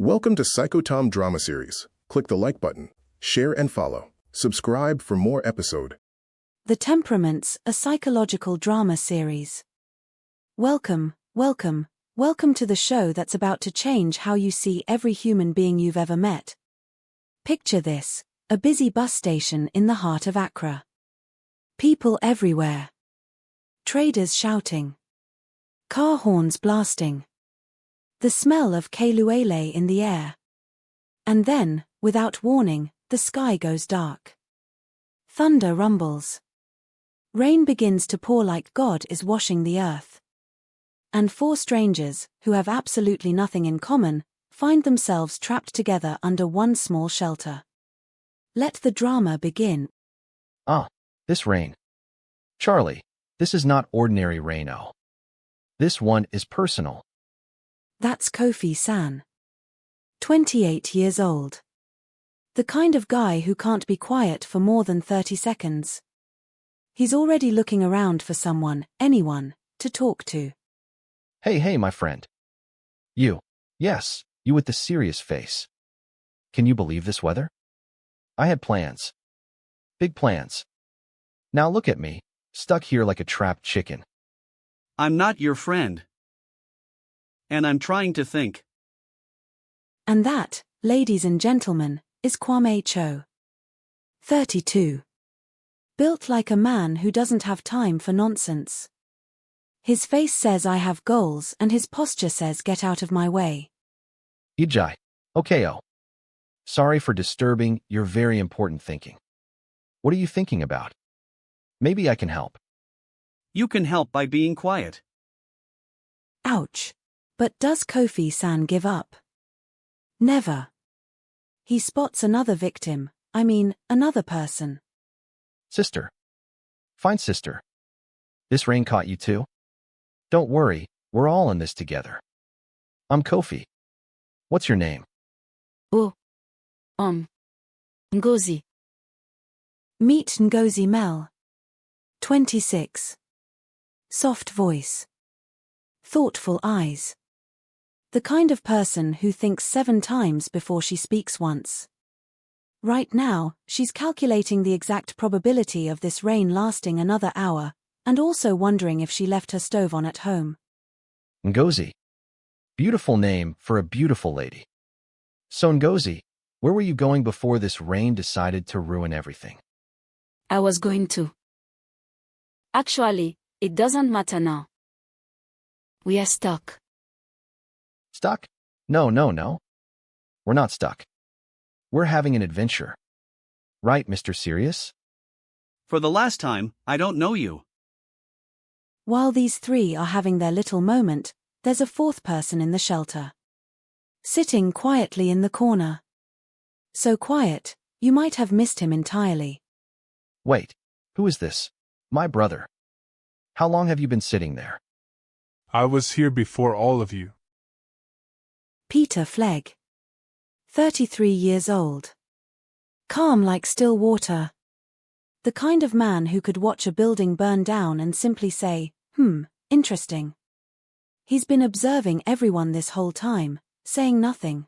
Welcome to Psychotom Drama Series. Click the like button, share and follow. Subscribe for more episode. The Temperaments, a psychological drama series. Welcome to the show that's about to change how you see every human being you've ever met. Picture this, a busy bus station in the heart of Accra. People everywhere. Traders shouting. Car horns blasting. The smell of Choleric in the air. And then, without warning, the sky goes dark. Thunder rumbles. Rain begins to pour like God is washing the earth. And four strangers, who have absolutely nothing in common, find themselves trapped together under one small shelter. Let the drama begin. This rain. Charlie, this is not ordinary rain. This one is personal. That's Kofi-san. 28 years old. The kind of guy who can't be quiet for more than 30 seconds. He's already looking around for someone, anyone, to talk to. Hey, my friend. You. Yes, you with the serious face. Can you believe this weather? I had plans. Big plans. Now look at me, stuck here like a trapped chicken. I'm not your friend. And I'm trying to think. And that, ladies and gentlemen, is Kwame Cho. 32. Built like a man who doesn't have time for nonsense. His face says I have goals and his posture says get out of my way. Ijai. Okay. Sorry for disturbing your very important thinking. What are you thinking about? Maybe I can help. You can help by being quiet. Ouch. But does Kofi-san give up? Never. He spots another victim, another person. Sister. Fine sister. This rain caught you too? Don't worry, we're all in this together. I'm Kofi. What's your name? Ngozi. Meet Ngozi Mel. 26. Soft voice. Thoughtful eyes. The kind of person who thinks 7 times before she speaks once. Right now, she's calculating the exact probability of this rain lasting another hour, and also wondering if she left her stove on at home. Ngozi. Beautiful name for a beautiful lady. So Ngozi, where were you going before this rain decided to ruin everything? I was going to. Actually, it doesn't matter now. We are stuck. Stuck? No. We're not stuck. We're having an adventure. Right, Mr. Serious? For the last time, I don't know you. While these 3 are having their little moment, there's a 4th person in the shelter. Sitting quietly in the corner. So quiet, you might have missed him entirely. Wait, who is this? My brother. How long have you been sitting there? I was here before all of you. Peter Flegg. 33 years old. Calm like still water. The kind of man who could watch a building burn down and simply say, interesting. He's been observing everyone this whole time, saying nothing.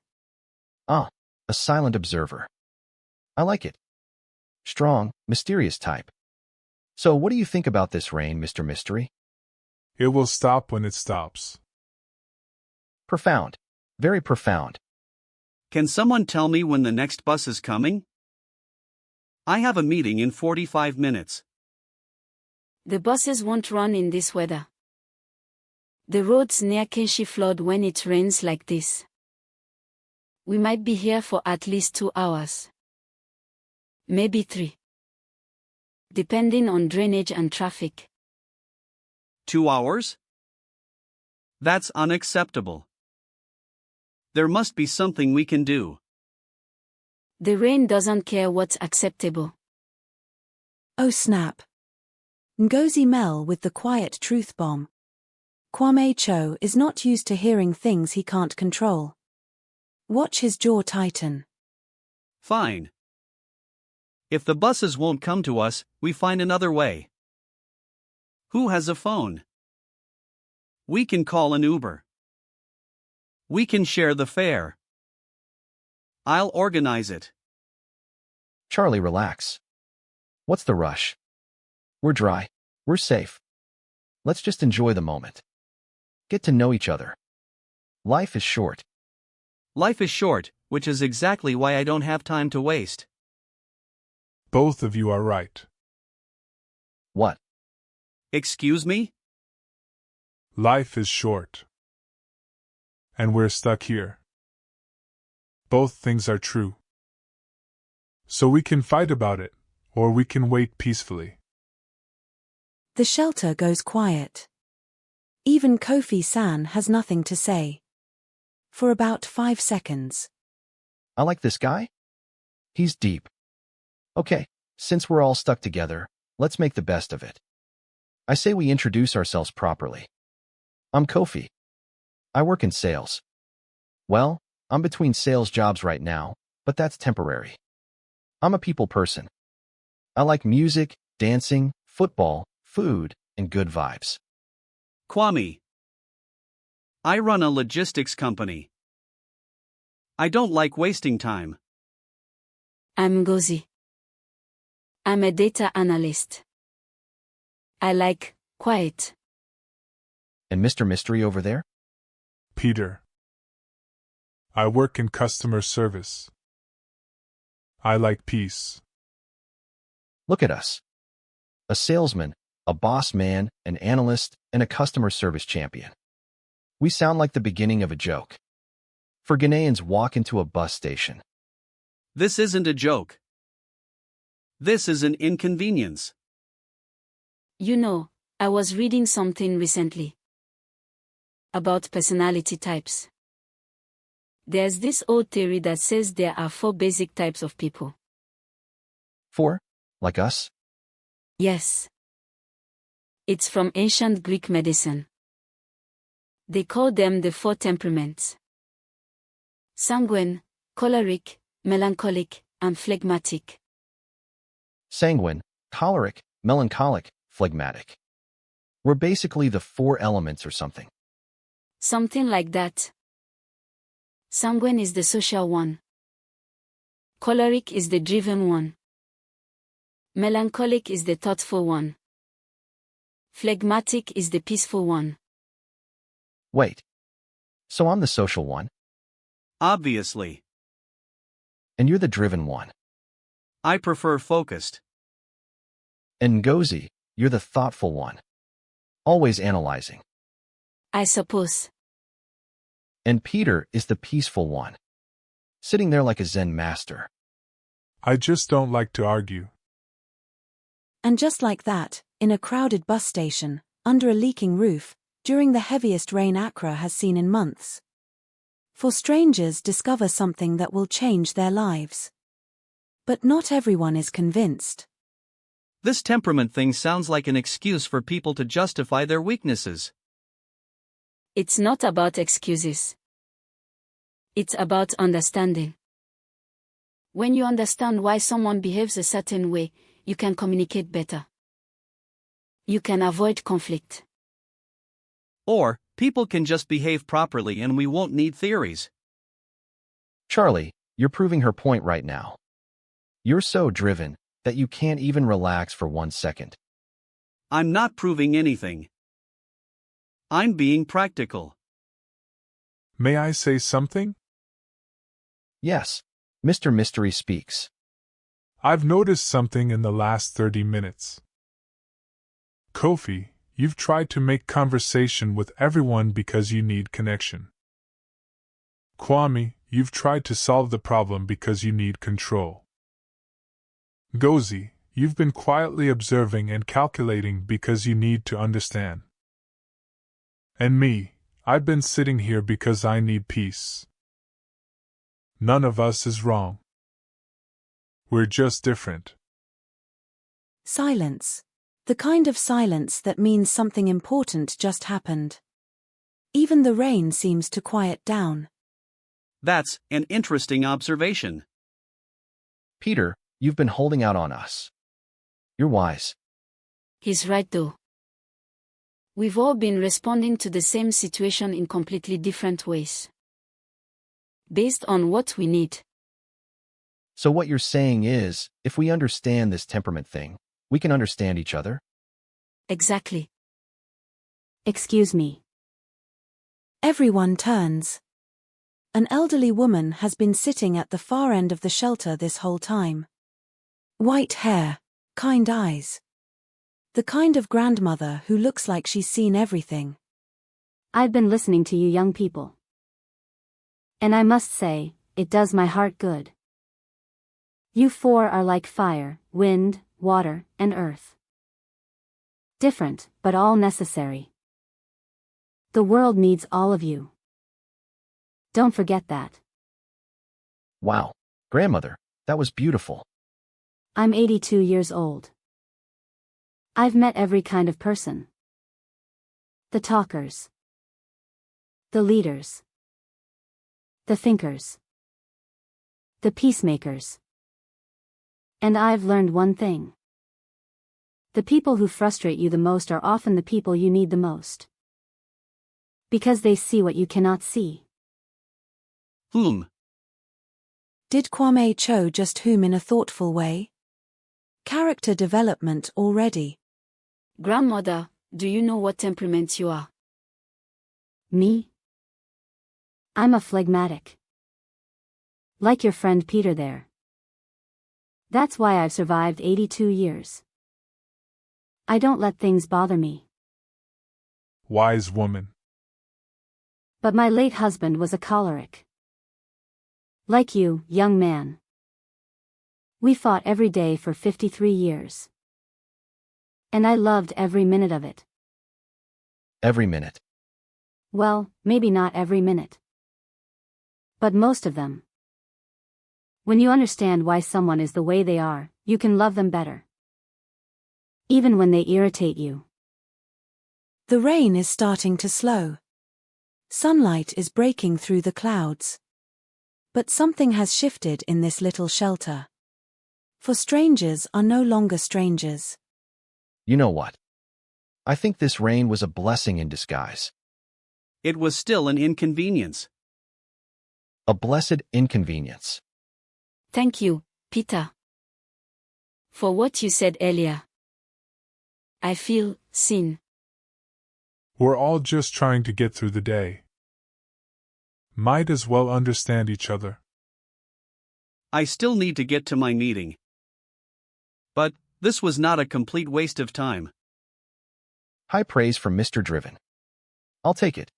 A silent observer. I like it. Strong, mysterious type. So what do you think about this rain, Mr. Mystery? It will stop when it stops. Profound. Very profound. Can someone tell me when the next bus is coming? I have a meeting in 45 minutes. The buses won't run in this weather. The roads near Kenshi flood when it rains like this. We might be here for at least 2 hours. Maybe 3. Depending on drainage and traffic. 2 hours? That's unacceptable. There must be something we can do. The rain doesn't care what's acceptable. Oh snap. Ngozi Mel with the quiet truth bomb. Kwame Cho is not used to hearing things he can't control. Watch his jaw tighten. Fine. If the buses won't come to us, we find another way. Who has a phone? We can call an Uber. We can share the fare. I'll organize it. Charlie, relax. What's the rush? We're dry. We're safe. Let's just enjoy the moment. Get to know each other. Life is short. Life is short, which is exactly why I don't have time to waste. Both of you are right. What? Excuse me? Life is short. And we're stuck here. Both things are true. So we can fight about it, or we can wait peacefully. The shelter goes quiet. Even Kofi-san has nothing to say. For about 5 seconds. I like this guy. He's deep. Okay, since we're all stuck together, let's make the best of it. I say we introduce ourselves properly. I'm Kofi. I work in sales. Well, I'm between sales jobs right now, but that's temporary. I'm a people person. I like music, dancing, football, food, and good vibes. Kwame. I run a logistics company. I don't like wasting time. I'm Ngozi. I'm a data analyst. I like quiet. And Mr. Mystery over there? Peter. I work in customer service. I like peace. Look at us. A salesman, a boss man, an analyst, and a customer service champion. We sound like the beginning of a joke. For Ghanaians walk into a bus station. This isn't a joke. This is an inconvenience. You know, I was reading something recently about personality types. There's this old theory that says there are 4 basic types of people. 4? Like us? Yes. It's from ancient Greek medicine. They call them the 4 temperaments: Sanguine, Choleric, Melancholic, and Phlegmatic. Sanguine, Choleric, Melancholic, Phlegmatic. We're basically the 4 elements or something. Something like that. Sanguine is the social one. Choleric is the driven one. Melancholic is the thoughtful one. Phlegmatic is the peaceful one. Wait. So I'm the social one, Obviously. and you're the driven one. I prefer focused. And Ngozi, you're the thoughtful one. Always analyzing. I suppose. And Peter is the peaceful one. Sitting there like a Zen master. I just don't like to argue. And just like that, in a crowded bus station, under a leaking roof, during the heaviest rain Accra has seen in months. 4 strangers discover something that will change their lives. But not everyone is convinced. This temperament thing sounds like an excuse for people to justify their weaknesses. It's not about excuses. It's about understanding. When you understand why someone behaves a certain way, you can communicate better. You can avoid conflict. Or, people can just behave properly and we won't need theories. Charlie, you're proving her point right now. You're so driven that you can't even relax for 1 second. I'm not proving anything. I'm being practical. May I say something? Yes, Mr. Mystery speaks. I've noticed something in the last 30 minutes. Kofi, you've tried to make conversation with everyone because you need connection. Kwame, you've tried to solve the problem because you need control. Ngozi, you've been quietly observing and calculating because you need to understand. And me, I've been sitting here because I need peace. None of us is wrong. We're just different. Silence. The kind of silence that means something important just happened. Even the rain seems to quiet down. That's an interesting observation. Peter, you've been holding out on us. You're wise. He's right though. We've all been responding to the same situation in completely different ways. Based on what we need. So what you're saying is, if we understand this temperament thing, we can understand each other? Exactly. Excuse me. Everyone turns. An elderly woman has been sitting at the far end of the shelter this whole time. White hair, kind eyes. The kind of grandmother who looks like she's seen everything. I've been listening to you young people. And I must say, it does my heart good. You four are like fire, wind, water, and earth. Different, but all necessary. The world needs all of you. Don't forget that. Wow, grandmother, that was beautiful. I'm 82 years old. I've met every kind of person. The talkers. The leaders. The thinkers. The peacemakers. And I've learned one thing. The people who frustrate you the most are often the people you need the most. Because they see what you cannot see. Did Kwame Cho just whom in a thoughtful way? Character development already. Grandmother, do you know what temperament you are? Me? I'm a phlegmatic. Like your friend Peter there. That's why I've survived 82 years. I don't let things bother me. Wise woman. But my late husband was a choleric. Like you, young man. We fought every day for 53 years. And I loved every minute of it. Every minute. Well, maybe not every minute. But most of them. When you understand why someone is the way they are, you can love them better. Even when they irritate you. The rain is starting to slow. Sunlight is breaking through the clouds. But something has shifted in this little shelter. For strangers are no longer strangers. You know what? I think this rain was a blessing in disguise. It was still an inconvenience. A blessed inconvenience. Thank you, Peter. For what you said earlier. I feel seen. We're all just trying to get through the day. Might as well understand each other. I still need to get to my meeting. But this was not a complete waste of time. High praise from Mr. Driven. I'll take it.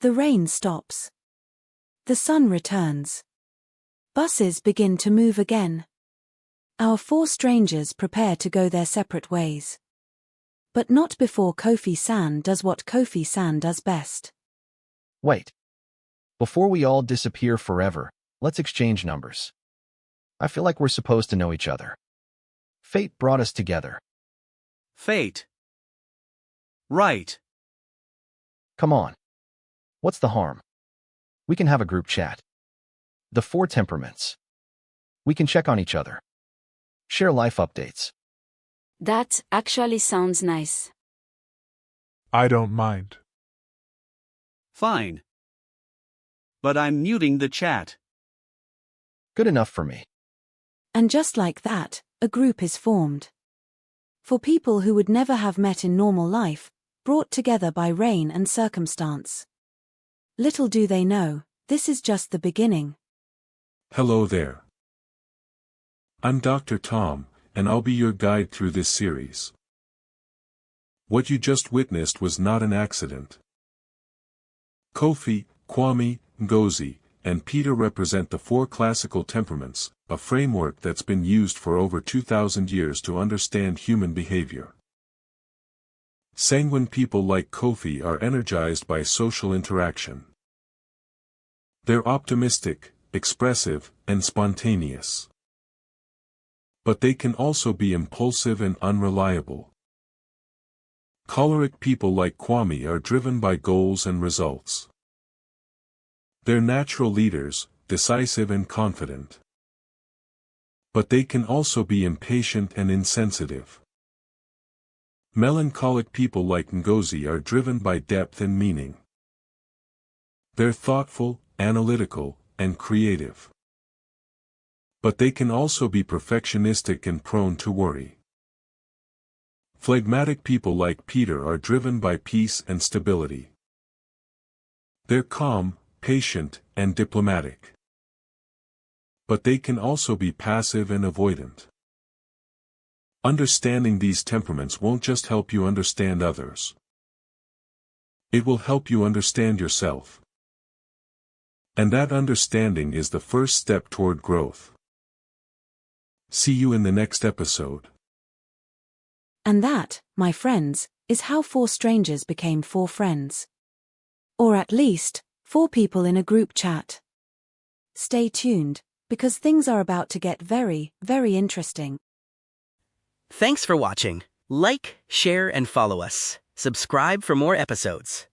The rain stops. The sun returns. Buses begin to move again. Our four strangers prepare to go their separate ways. But not before Kofi-san does what Kofi-san does best. Wait. Before we all disappear forever, let's exchange numbers. I feel like we're supposed to know each other. Fate brought us together. Fate. Right. Come on. What's the harm? We can have a group chat. The Four Temperaments. We can check on each other. Share life updates. That actually sounds nice. I don't mind. Fine. But I'm muting the chat. Good enough for me. And just like that, a group is formed. For people who would never have met in normal life, brought together by rain and circumstance. Little do they know, this is just the beginning. Hello there. I'm Dr. Tom, and I'll be your guide through this series. What you just witnessed was not an accident. Kofi, Kwame, Ngozi, and Peter represent the four classical temperaments, a framework that's been used for over 2,000 years to understand human behavior. Sanguine people like Kofi are energized by social interaction. They're optimistic, expressive, and spontaneous. But they can also be impulsive and unreliable. Choleric people like Kwame are driven by goals and results. They're natural leaders, decisive and confident. But they can also be impatient and insensitive. Melancholic people like Ngozi are driven by depth and meaning. They're thoughtful, analytical, and creative. But they can also be perfectionistic and prone to worry. Phlegmatic people like Peter are driven by peace and stability. They're calm, patient, and diplomatic. But they can also be passive and avoidant. Understanding these temperaments won't just help you understand others. It will help you understand yourself. And that understanding is the first step toward growth. See you in the next episode. And that, my friends, is how 4 strangers became 4 friends. Or at least, 4 people in a group chat. Stay tuned, because things are about to get very, very interesting. Thanks for watching. Like, share, and follow us. Subscribe for more episodes.